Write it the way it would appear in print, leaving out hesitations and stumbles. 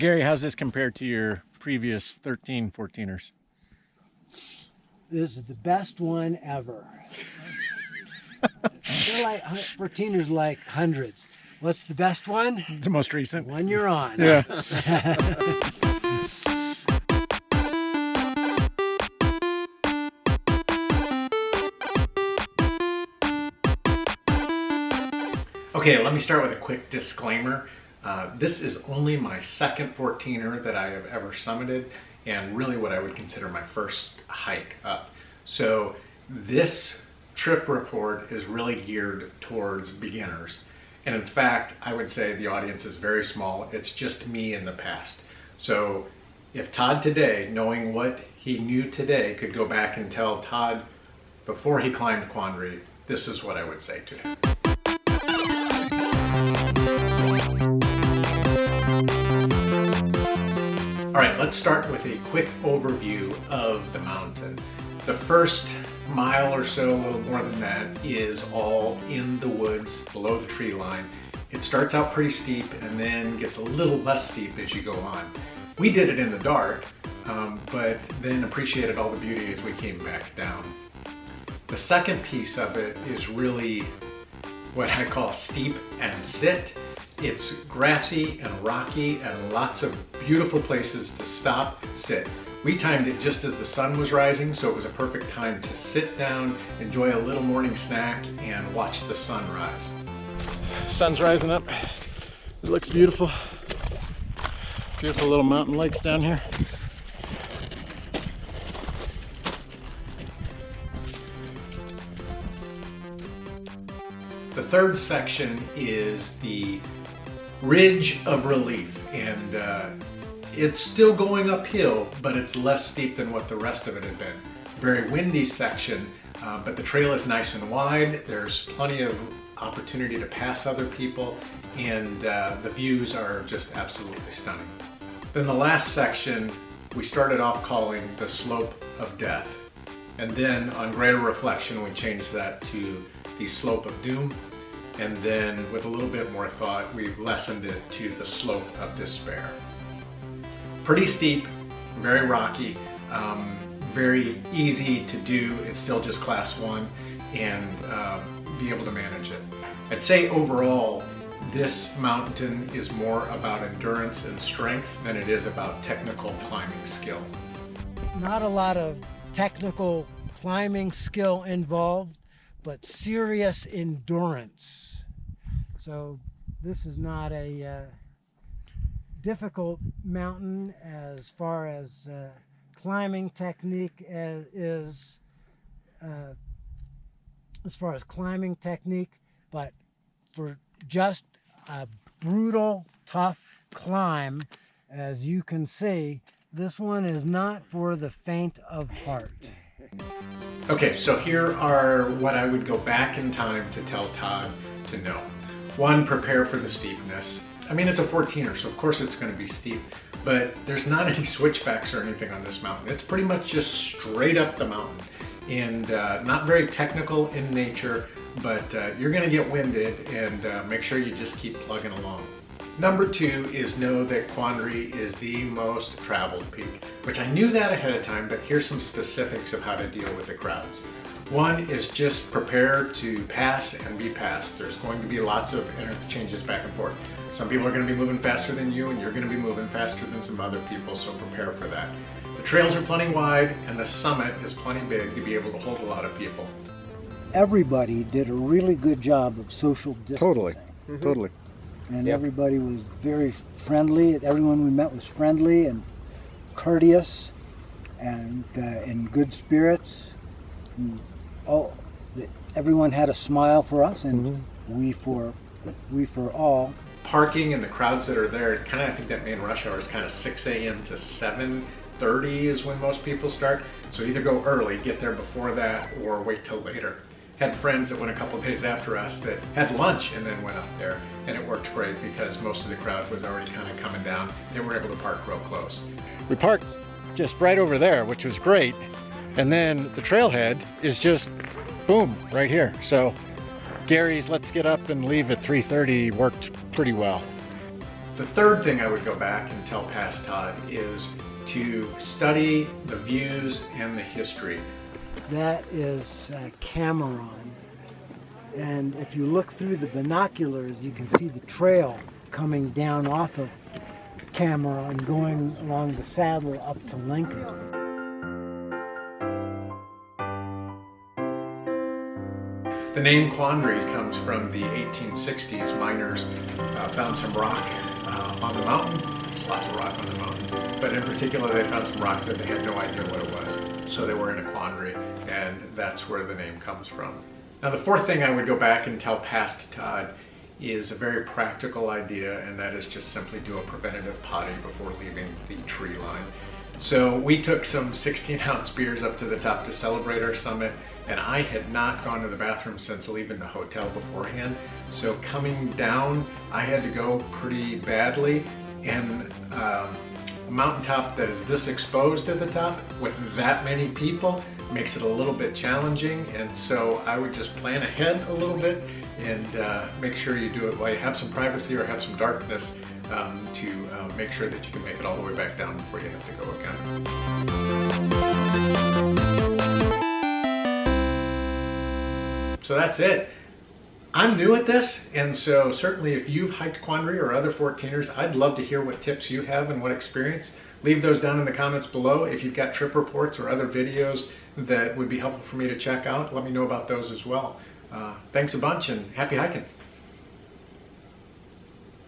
Gary, how's this compared to your previous 13, 14ers? This is the best one ever. They're like 14ers like hundreds. What's the best one? The most recent. The one you're on. Yeah. Okay, let me start with a quick disclaimer. This is only my second 14er that I have ever summited, and really what I would consider my first hike up. So this trip report is really geared towards beginners. And in fact, I would say the audience is very small. It's just me in the past. So if Todd today, knowing what he knew today, could go back and tell Todd before he climbed Quandary, this is what I would say to him. All right, let's start with a quick overview of the mountain. The first mile or so, a little more than that, is all in the woods below the tree line. It starts out pretty steep and then gets a little less steep as you go on. We did it in the dark, but then appreciated all the beauty as we came back down. The second piece of it is really what I call steep and sit. It's grassy and rocky and lots of beautiful places to stop, sit. We timed it just as the sun was rising, so it was a perfect time to sit down, enjoy a little morning snack, and watch the sun rise. Sun's rising up. It looks beautiful. Beautiful little mountain lakes down here. The third section is the Ridge of Relief, and it's still going uphill, but it's less steep than what the rest of it had been. Very windy section, but the trail is nice and wide. There's plenty of opportunity to pass other people, and the views are just absolutely stunning. Then the last section, we started off calling the Slope of Death, and then on greater reflection, we changed that to the Slope of Doom. And then with a little bit more thought, we've lessened it to the Slope of Despair. Pretty steep, very rocky, very easy to do. It's still just class 1 and be able to manage it. I'd say overall, this mountain is more about endurance and strength than it is about technical climbing skill. Not a lot of technical climbing skill involved, but serious endurance. So this is not a difficult mountain as far as climbing technique as far as climbing technique, but for just a brutal, tough climb, as you can see, this one is not for the faint of heart. Okay, so here are what I would go back in time to tell Todd to know. 1, prepare for the steepness. I mean, it's a 14er, so of course it's going to be steep, but there's not any switchbacks or anything on this mountain. It's pretty much just straight up the mountain, and not very technical in nature, but you're going to get winded, and make sure you just keep plugging along. Number 2 is know that Quandary is the most traveled peak, which I knew that ahead of time, but here's some specifics of how to deal with the crowds. 1 is just prepare to pass and be passed. There's going to be lots of interchanges back and forth. Some people are going to be moving faster than you, and you're going to be moving faster than some other people, so prepare for that. The trails are plenty wide, and the summit is plenty big to be able to hold a lot of people. Everybody did a really good job of social distancing. Totally, totally. And everybody was very friendly. Everyone we met was friendly and courteous and in good spirits. And everyone had a smile for us, and we for all. Parking and the crowds that are there, kind of, I think that main rush hour is kind of 6 a.m. to 7:30 is when most people start. So either go early, get there before that, or wait till later. Had friends that went a couple of days after us that had lunch and then went up there, and it worked great because most of the crowd was already kind of coming down. They were able to park real close. We parked just right over there, which was great. And then the trailhead is just boom, right here. So Gary's let's get up and leave at 3:30 worked pretty well. The third thing I would go back and tell past Todd is to study the views and the history. That is Cameron. And if you look through the binoculars, you can see the trail coming down off of Cameron, going along the saddle up to Lincoln. The name Quandary comes from the 1860s. Miners found some rock on the mountain. There's lots of rock on the mountain, but in particular they found some rock that they had no idea what it was. So they were in a quandary, and that's where the name comes from. Now the fourth thing I would go back and tell past Todd is a very practical idea, and that is just simply do a preventative potty before leaving the tree line. So we took some 16-ounce beers up to the top to celebrate our summit, and I had not gone to the bathroom since leaving the hotel beforehand. So coming down, I had to go pretty badly, and a mountaintop that is this exposed at the top with that many people makes it a little bit challenging, and so I would just plan ahead a little bit and make sure you do it while you have some privacy or have some darkness to make sure that you can make it all the way back down before you have to go again. So that's it. I'm new at this, and so certainly if you've hiked Quandary or other 14ers, I'd love to hear what tips you have and what experience. Leave those down in the comments below. If you've got trip reports or other videos that would be helpful for me to check out, let me know about those as well. Thanks a bunch and happy hiking.